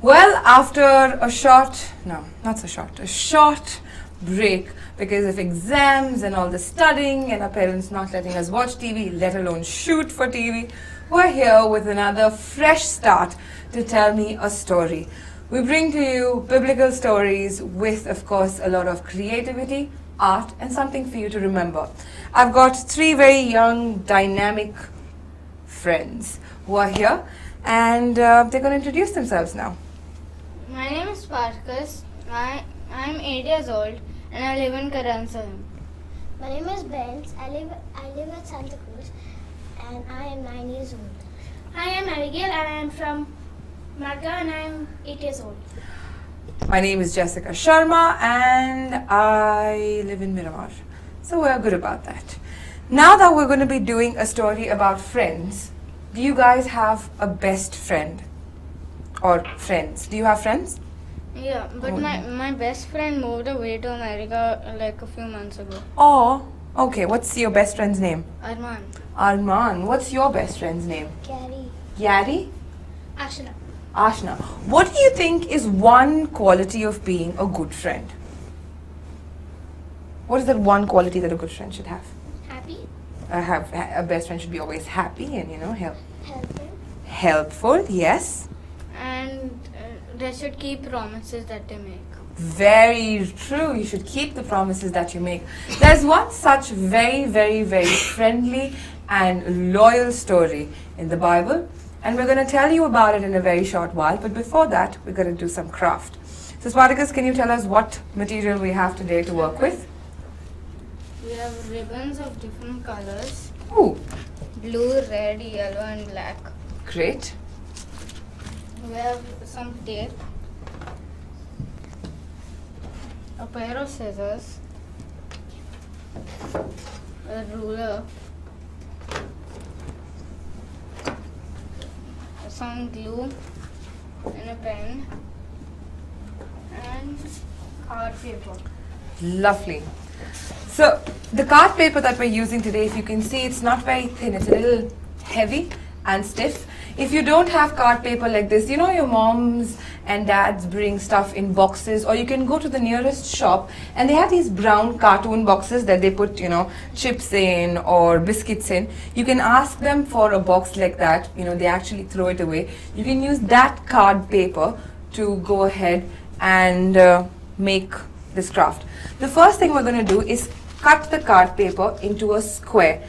Well, after a short, no, not so short, a short break because of exams and all the studying and our parents not letting us watch TV, let alone shoot for TV, we're here with another fresh start to tell me a story. We bring to you biblical stories with, of course, a lot of creativity, art, and something for you to remember. I've got three very young, dynamic friends who are here, and they're going to introduce themselves now. My name is Sparkus. I'm 8 years old and I live in Karansalam. My name is Benz. I live at Santa Cruz and I am 9 years old. Hi, I'm Abigail and I am from Marga and I am 8 years old. My name is Jessica Sharma and I live in Miramar. So we're good about that. Now that we're going to be doing a story about friends, do you guys have a best friend? Or friends? Do you have friends? Yeah, but my best friend moved away to America like a few months ago. Oh, okay. What's your best friend's name? Arman. Arman. What's your best friend's name? Gary. Yari? Ashna. Ashna. What do you think is one quality of being a good friend? What is that one quality that a good friend should have? Happy. A best friend should be always happy and, Helpful. helpful, yes. And they should keep promises that they make. Very true. You should keep the promises that you make. There's one such very, very, very friendly and loyal story in the Bible, and we're going to tell you about it in a very short while. But before that, we're going to do some craft. So, Spartacus, can you tell us what material we have today to work with? We have ribbons of different colors. Ooh, Blue, red, yellow and black. great. We have some tape. A pair of scissors. A ruler. Some glue. And a pen. And card paper. Lovely. So, the card paper that we're using today, if you can see, it's not very thin. It's a little heavy and stiff. If you don't have card paper like this, your moms and dads bring stuff in boxes, or you can go to the nearest shop and they have these brown cartoon boxes that they put, chips in or biscuits in. You can ask them for a box like that. They actually throw it away. You can use that card paper to go ahead and make this craft. The first thing we're going to do is cut the card paper into a square.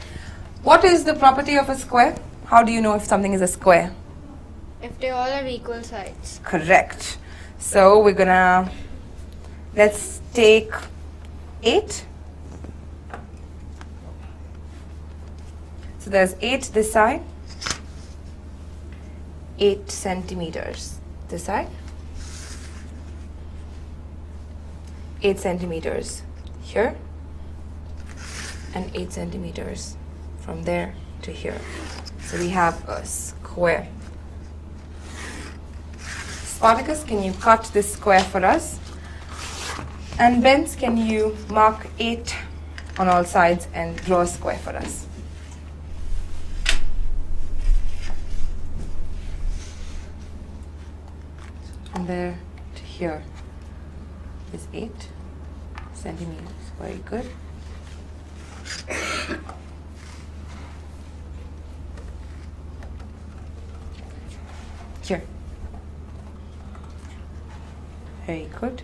What is the property of a square? How do you know if something is a square? If they all have equal sides. Correct. So let's take 8. So there's 8 this side, 8 centimeters this side, 8 centimeters here, and 8 centimeters from there to here. So we have a square. Spartacus, can you cut this square for us? And Benz, can you mark 8 on all sides and draw a square for us? And there to here is 8 centimeters. Very good. Here. Very good.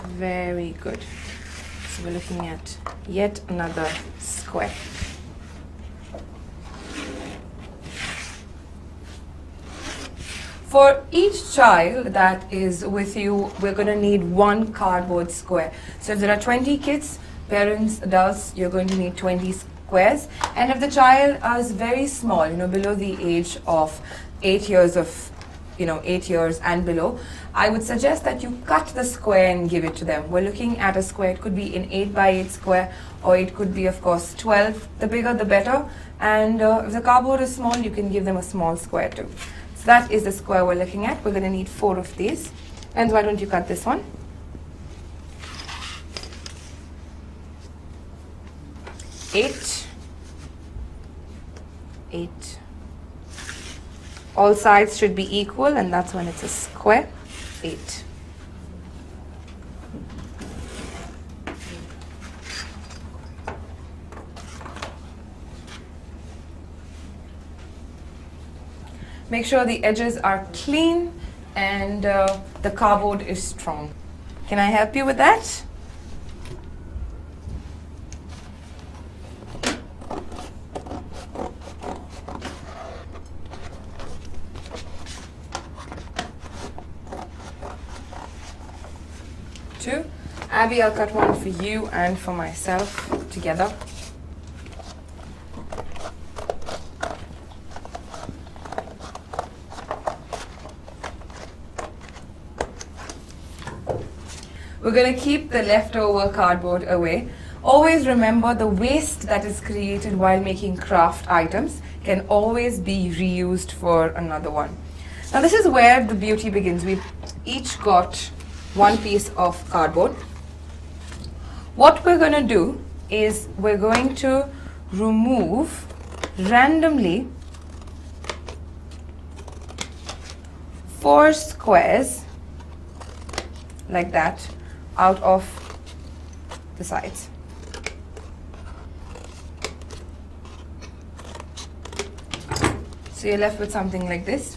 Very good. So we're looking at yet another square. For each child that is with you, we're going to need one cardboard square. So if there are 20 kids, parents, adults, you're going to need 20 squares. And if the child is very small, below the age of 8 years and below, I would suggest that you cut the square and give it to them. We're looking at a square. It could be an 8 by 8 square, or it could be, of course, 12. The bigger, the better. And if the cardboard is small, you can give them a small square too. So that is the square we're looking at. We're going to need 4 of these. And why don't you cut this one? 8 8. All sides should be equal, and that's when it's a square. 8. Make sure the edges are clean and the cardboard is strong. Can I help you with that? Two. Abby, I'll cut one for you and for myself together. We're going to keep the leftover cardboard away. Always remember the waste that is created while making craft items can always be reused for another one. Now this is where the beauty begins. We've each got one piece of cardboard. What we're going to do is we're going to remove randomly 4 squares like that out of the sides. So you're left with something like this.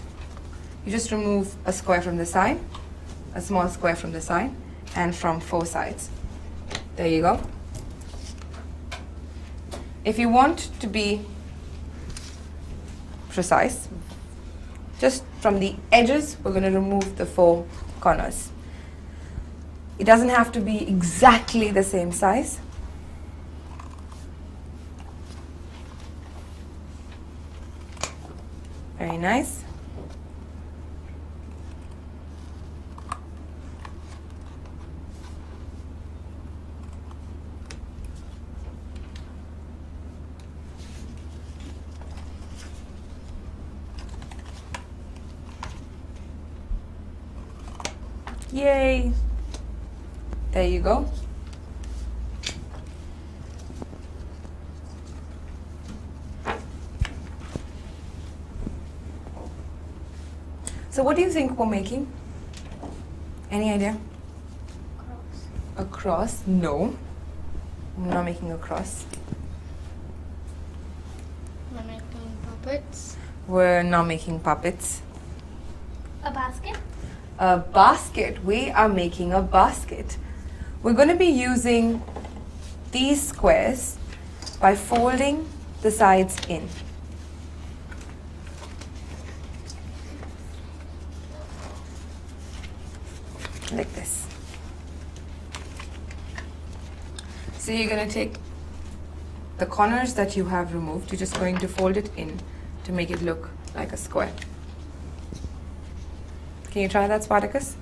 You just remove a square from the side, a small square from the side, and from 4 sides. There you go. If you want to be precise, just from the edges, we're going to remove the 4 corners. It doesn't have to be exactly the same size. Very nice. Yay! There you go. So what do you think we're making? Any idea? Cross. A cross? No. I'm not making a cross. We're making puppets. We're not making puppets. A basket. A basket. We are making a basket. We're going to be using these squares by folding the sides in. Like this. So you're going to take the corners that you have removed, you're just going to fold it in to make it look like a square. Can you try that, Spartacus?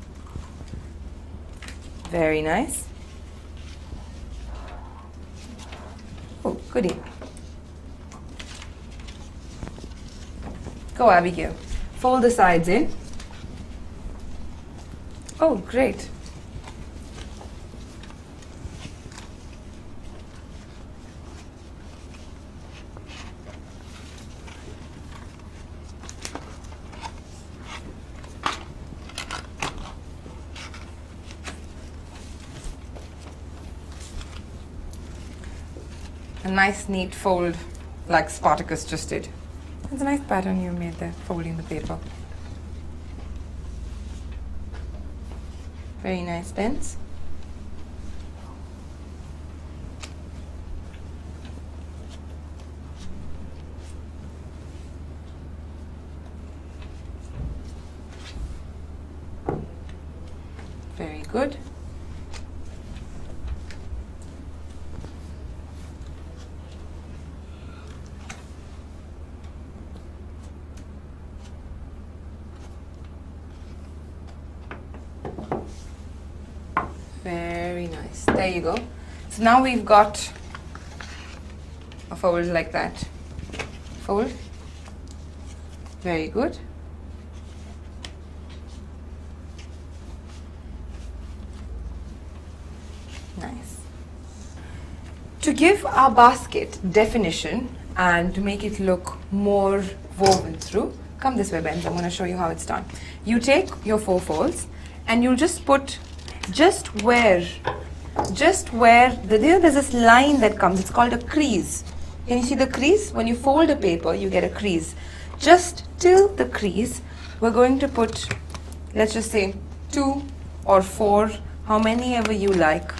Very nice. Oh, goody. Go, Abigail. Fold the sides in. Oh, great. A nice neat fold like Spartacus just did. It's a nice pattern you made there, folding the paper. Very nice pens. Very good. Very nice. There you go. So now we've got a fold like that. Fold. Very good. Nice. To give our basket definition, and to make it look more woven through, come this way, Ben. I'm going to show you how it's done. You take your 4 folds and you'll just put just where there's this line that comes. It's called a crease. Can you see the crease? When you fold a paper, you get a crease. Just till the crease, we're going to put, let's just say 2 or 4, how many ever you like,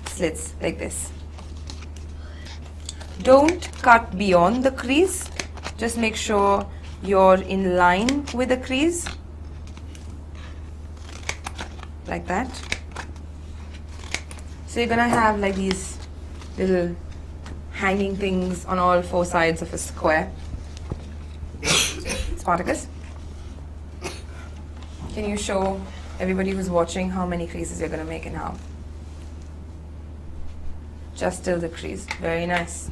slits like this. Don't cut beyond the crease. Just make sure you're in line with the crease. Like that. So you're gonna have like these little hanging things on all 4 sides of a square. Spartacus, can you show everybody who's watching how many creases you're gonna make and how? Just till the crease. Very nice.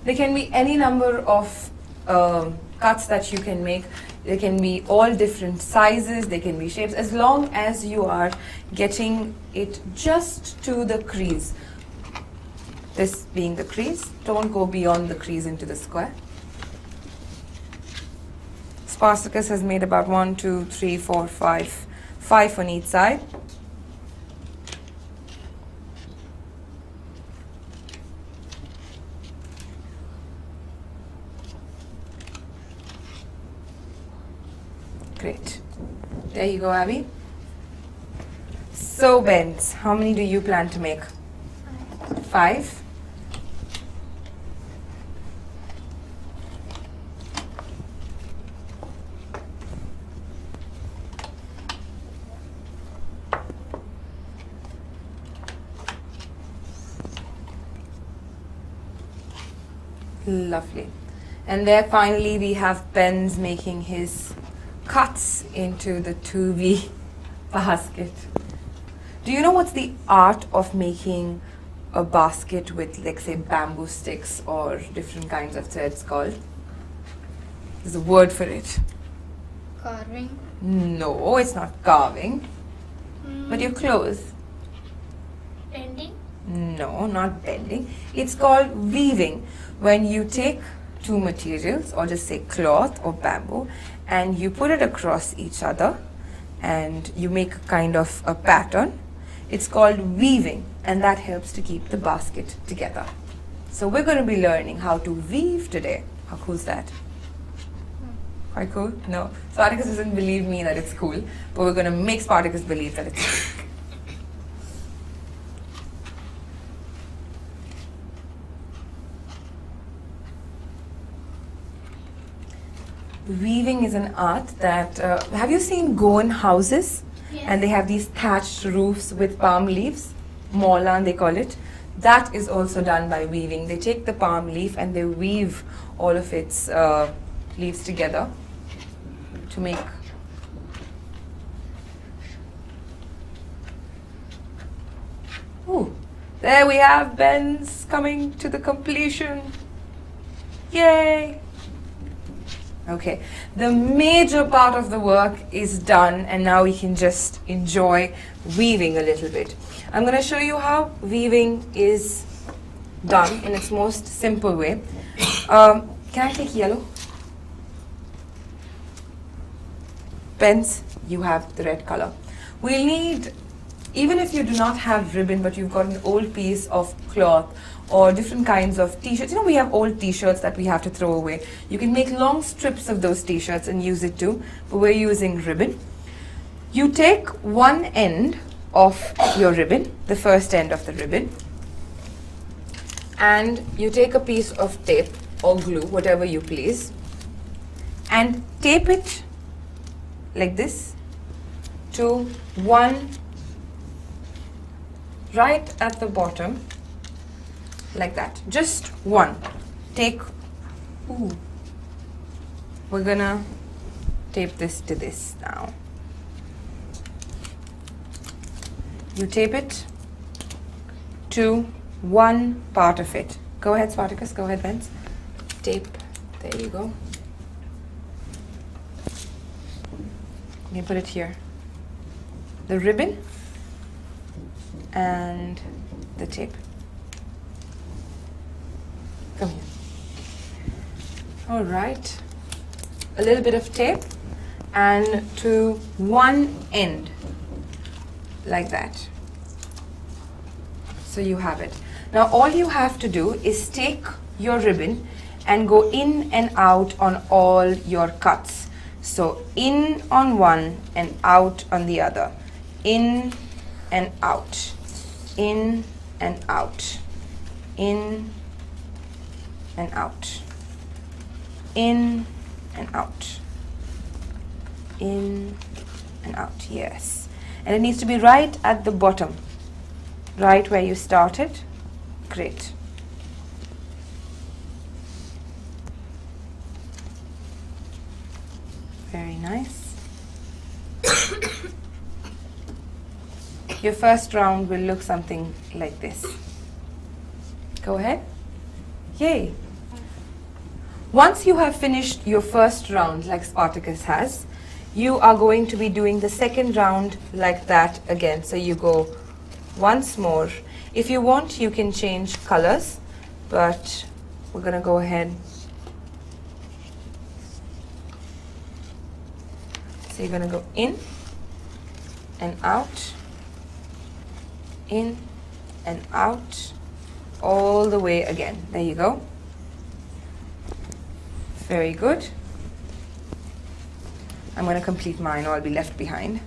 There can be any number of cuts that you can make. They can be all different sizes, they can be shapes, as long as you are getting it just to the crease. This being the crease, don't go beyond the crease into the square. Spartacus has made about 1, 2, 3, 4, 5 on each side. Great. There you go, Abby. So, Benz, how many do you plan to make? 5. Lovely. And there finally we have Benz making his cuts into the 2V basket. Do you know what's the art of making a basket with, like, say, bamboo sticks or different kinds of threads called? There's a word for it. Carving. No, it's not carving. But you're close. Bending. No, not bending. It's called weaving. When you take 2 materials, or just say cloth or bamboo, and you put it across each other and you make a kind of a pattern. It's called weaving, and that helps to keep the basket together. So we're going to be learning how to weave today. How cool is that? Quite cool? No. Spartacus doesn't believe me that it's cool, but we're going to make Spartacus believe that it's cool. Weaving is an art that, have you seen Goan houses? Yes. And they have these thatched roofs with palm leaves, molan they call it. That is also done by weaving. They take the palm leaf and they weave all of its leaves together to make. Ooh, there we have Ben's coming to the completion. Yay! Okay, the major part of the work is done, and now we can just enjoy weaving a little bit. I'm going to show you how weaving is done in its most simple way. Can I take yellow? Pens, you have the red color. We'll need, even if you do not have ribbon, but you've got an old piece of cloth or different kinds of t-shirts. You know, we have old t-shirts that we have to throw away. You can make long strips of those t-shirts and use it too, but we're using ribbon. You take one end of your ribbon, the first end of the ribbon, and you take a piece of tape or glue, whatever you please, and tape it like this to one right at the bottom, like that. Just one. Take, we're gonna tape this to this now. You tape it to one part of it. Go ahead, Spartacus. Go ahead, Benz. Tape. There you go. You put it here. The ribbon and the tape. Come here. All right. A little bit of tape and to one end, like that. So you have it. Now all you have to do is take your ribbon and go in and out on all your cuts. So in on one and out on the other. In and out. In and out. In and out. In and out. In and out, yes. And it needs to be right at the bottom, right where you started. Great. Very nice. Your first round will look something like this. Go ahead. Yay. Once you have finished your first round like Spartacus has, you are going to be doing the second round like that again. So you go once more. If you want, you can change colors, but we're going to go ahead. So you're going to go in and out, in and out, all the way again. There you go. Very good. I'm going to complete mine or I'll be left behind.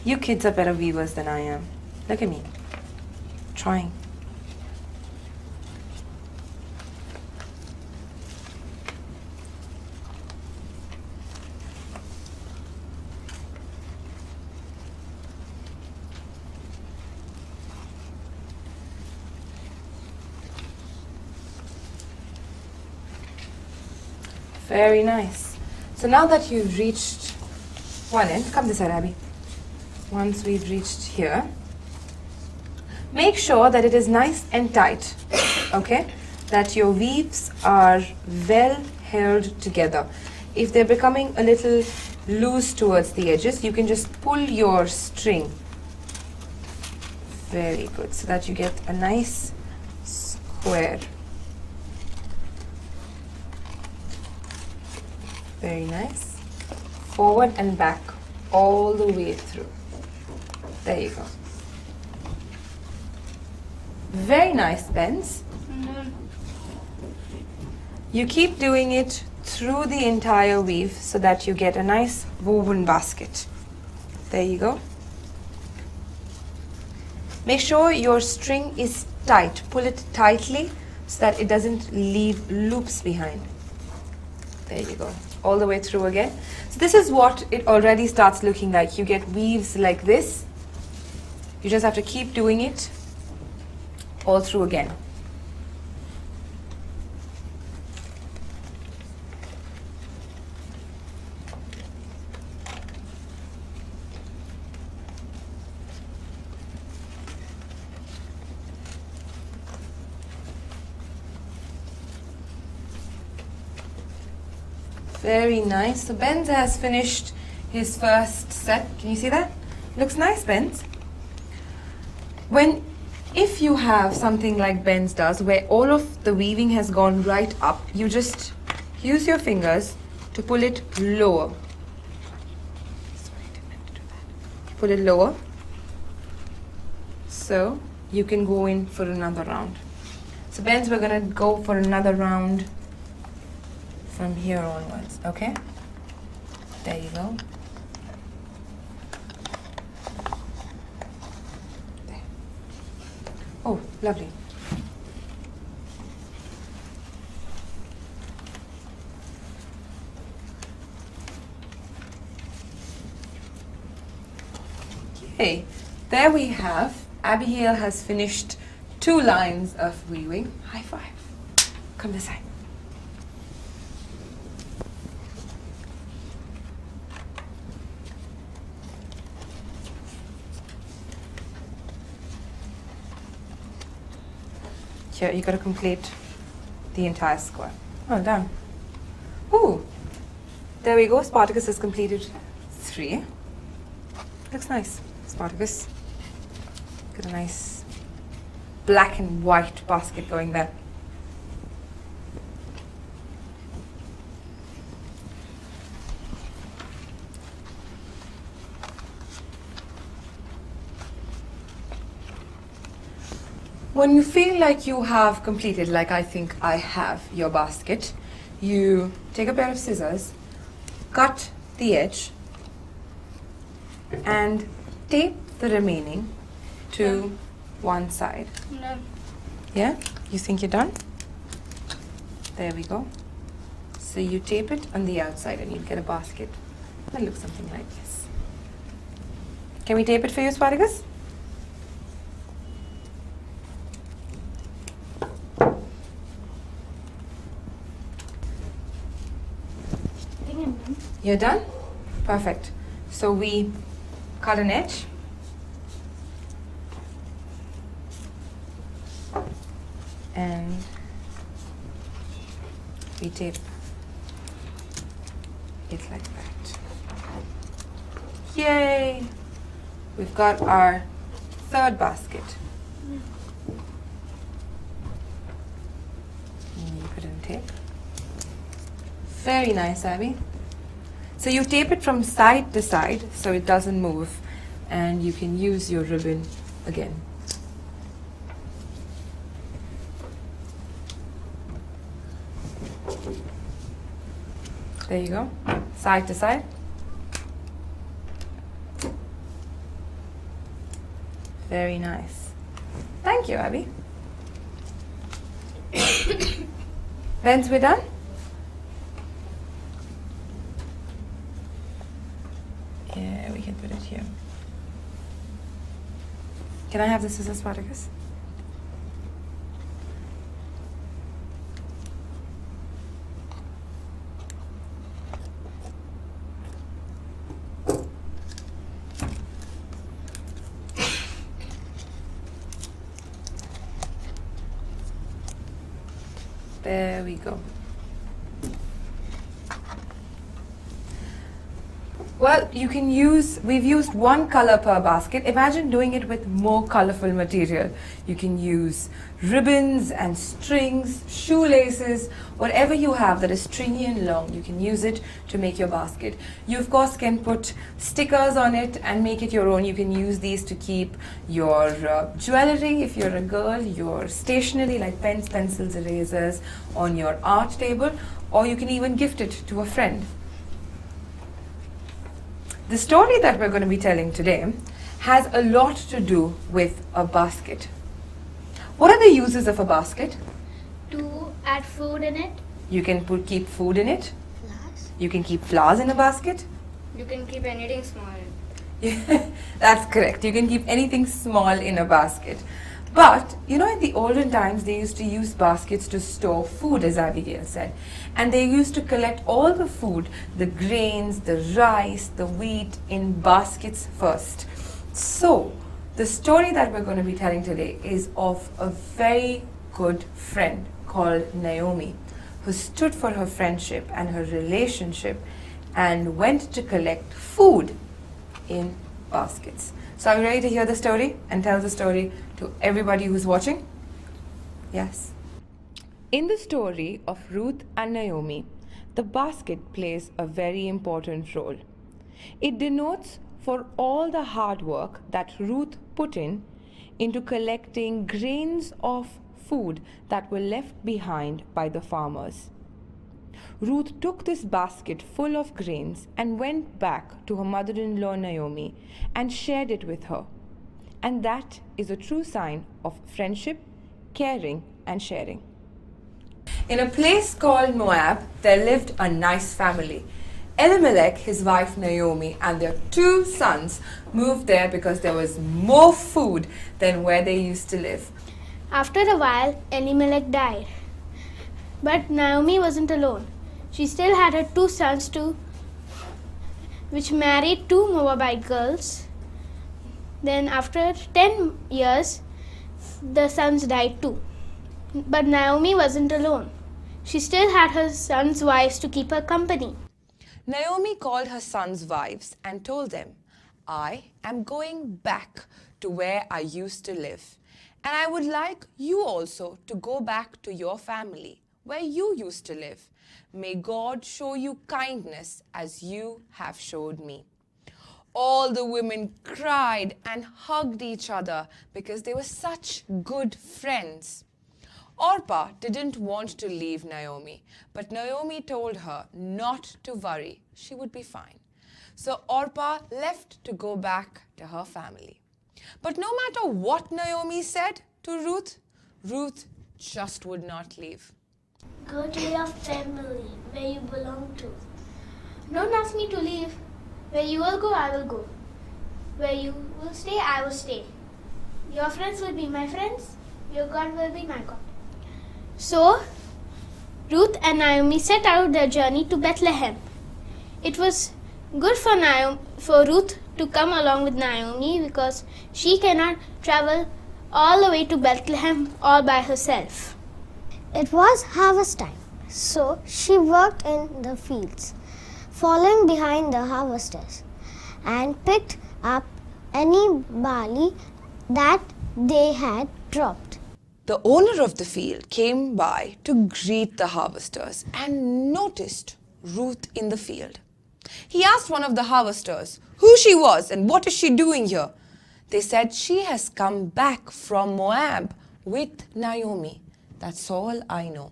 You kids are better weavers than I am. Look at me. Trying. Very nice. So now that you've reached one end, come this side, Abby. Once we've reached here, make sure that it is nice and tight, okay? That your weaves are well held together. If they're becoming a little loose towards the edges, you can just pull your string. Very good, so that you get a nice square. Very nice. Forward and back all the way through. There you go. Very nice, Benz. You keep doing it through the entire weave so that you get a nice woven basket. There you go. Make sure your string is tight. Pull it tightly so that it doesn't leave loops behind. There you go. All the way through again. So this is what it already starts looking like. You get weaves like this. You just have to keep doing it all through again. Very nice. So Benz has finished his first set. Can you see that? Looks nice, Benz. If you have something like Benz does, where all of the weaving has gone right up, you just use your fingers to pull it lower. Sorry, I didn't mean to do that. Pull it lower. So you can go in for another round. So Benz, we're going to go for another round from here onwards, okay? There you go. There. Oh, lovely. Okay, there we have. Abigail has finished 2 lines of weaving. High five. Come this side. Here, you got to complete the entire square. Well done. Ooh, there we go. Spartacus has completed 3. Looks nice, Spartacus. Got a nice black and white basket going there. When you feel like you have completed, like I think I have, your basket, you take a pair of scissors, cut the edge, and tape the remaining to one side. No. Yeah? You think you're done? There we go. So you tape it on the outside and you'll get a basket that looks something like this. Can we tape it for you, Spartacus? You're done? Perfect. So we cut an edge. And we tape it like that. Yay! We've got our 3rd basket. And you put in tape. Very nice, Abby. So you tape it from side to side so it doesn't move, and you can use your ribbon again. There you go, side to side. Very nice. Thank you, Abby. Ben's, we're done? Yeah, we can put it here. Can I have the scissors, Spartacus? There we go. Well, we've used one color per basket. Imagine doing it with more colorful material. You can use ribbons and strings, shoelaces, whatever you have that is stringy and long, you can use it to make your basket. You, of course, can put stickers on it and make it your own. You can use these to keep your jewelry, if you're a girl, your stationery like pens, pencils, erasers on your art table, or you can even gift it to a friend. The story that we're going to be telling today has a lot to do with a basket. What are the uses of a basket? To add food in it. You can keep food in it. Flowers? You can keep flowers in a basket. You can keep anything small. Yeah, that's correct. You can keep anything small in a basket. But, in the olden times, they used to use baskets to store food, as Abigail said. And they used to collect all the food, the grains, the rice, the wheat, in baskets first. So, the story that we're going to be telling today is of a very good friend called Naomi, who stood for her friendship and her relationship and went to collect food in baskets. So are you ready to hear the story and tell the story to everybody who's watching? Yes. In the story of Ruth and Naomi, the basket plays a very important role. It denotes for all the hard work that Ruth put into collecting grains of food that were left behind by the farmers. Ruth took this basket full of grains and went back to her mother-in-law Naomi and shared it with her. And that is a true sign of friendship, caring, and sharing. In a place called Moab, there lived a nice family. Elimelech, his wife Naomi, and their 2 sons moved there because there was more food than where they used to live. After a while, Elimelech died. But Naomi wasn't alone. She still had her 2 sons too, which married 2 Moabite girls. Then after 10 years, the sons died too. But Naomi wasn't alone. She still had her sons' wives to keep her company. Naomi called her sons' wives and told them, I am going back to where I used to live, and I would like you also to go back to your family, where you used to live. May God show you kindness as you have showed me. All the women cried and hugged each other because they were such good friends. Orpah didn't want to leave Naomi, but Naomi told her not to worry, she would be fine. So Orpah left to go back to her family. But no matter what Naomi said to Ruth, Ruth just would not leave. Go to your family where you belong to. Don't ask me to leave. Where you will go, I will go. Where you will stay, I will stay. Your friends will be my friends. Your God will be my God. So, Ruth and Naomi set out their journey to Bethlehem. It was good for Ruth to come along with Naomi because she cannot travel all the way to Bethlehem all by herself. It was harvest time, so she worked in the fields, following behind the harvesters, and picked up any barley that they had dropped. The owner of the field came by to greet the harvesters and noticed Ruth in the field. He asked one of the harvesters who she was and what is she doing here. They said she has come back from Moab with Naomi. That's all I know.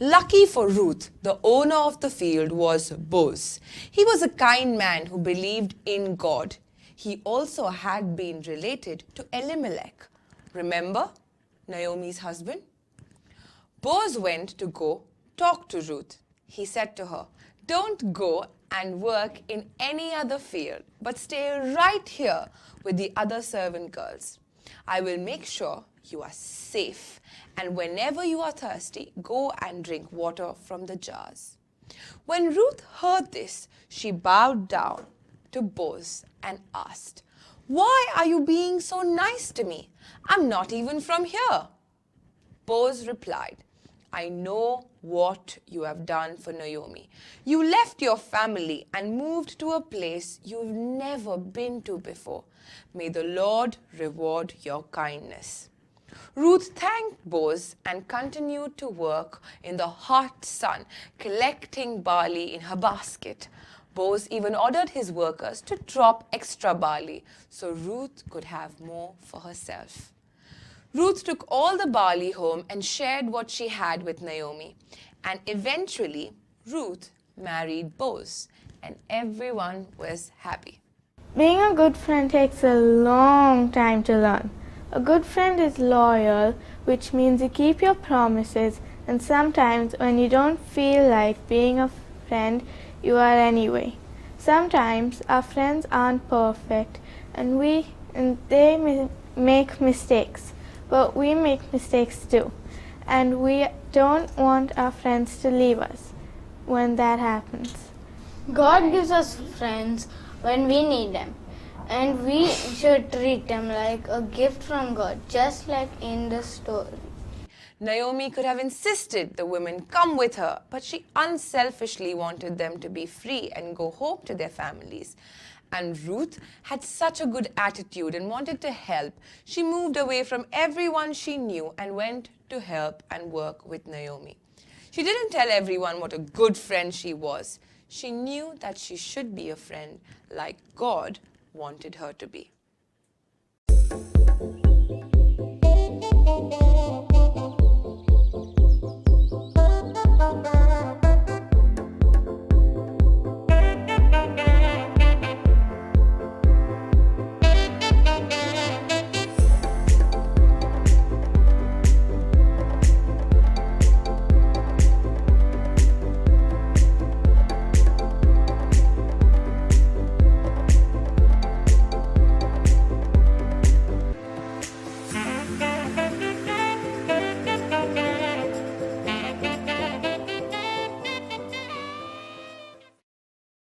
Lucky for Ruth, the owner of the field was Boaz. He was a kind man who believed in God. He also had been related to Elimelech. Remember Naomi's husband? Boaz went to go talk to Ruth. He said to her, don't go and work in any other field, but stay right here with the other servant girls. I will make sure you are safe, and whenever you are thirsty, go and drink water from the jars. When Ruth heard this, she bowed down to Boaz and asked, why are you being so nice to me? I'm not even from here. Boaz replied, I know what you have done for Naomi. You left your family and moved to a place you've never been to before. May the Lord reward your kindness. Ruth thanked Boaz and continued to work in the hot sun, collecting barley in her basket. Boaz even ordered his workers to drop extra barley so Ruth could have more for herself. Ruth took all the barley home and shared what she had with Naomi. And eventually, Ruth married Boaz, and everyone was happy. Being a good friend takes a long time to learn. A good friend is loyal, which means you keep your promises, and sometimes when you don't feel like being a friend, you are anyway. Sometimes our friends aren't perfect, and they make mistakes. But we make mistakes too, and we don't want our friends to leave us when that happens. God gives us friends when we need them, and we should treat them like a gift from God, just like in the story. Naomi could have insisted the women come with her, but she unselfishly wanted them to be free and go home to their families. And Ruth had such a good attitude and wanted to help. She moved away from everyone she knew and went to help and work with Naomi. She didn't tell everyone what a good friend she was. She knew that she should be a friend like God wanted her to be.